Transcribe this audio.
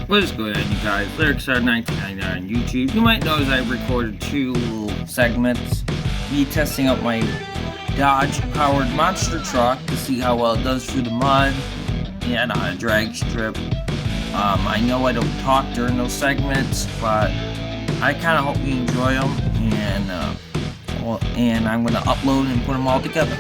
What is going on, you guys? LyricStar1999 on YouTube. You might notice I recorded two little segments. Me testing out my Dodge-powered monster truck to see how well it does through the mud and on a drag strip. I know I don't talk during those segments, but I kind of hope you enjoy them, and I'm going to upload and put them all together.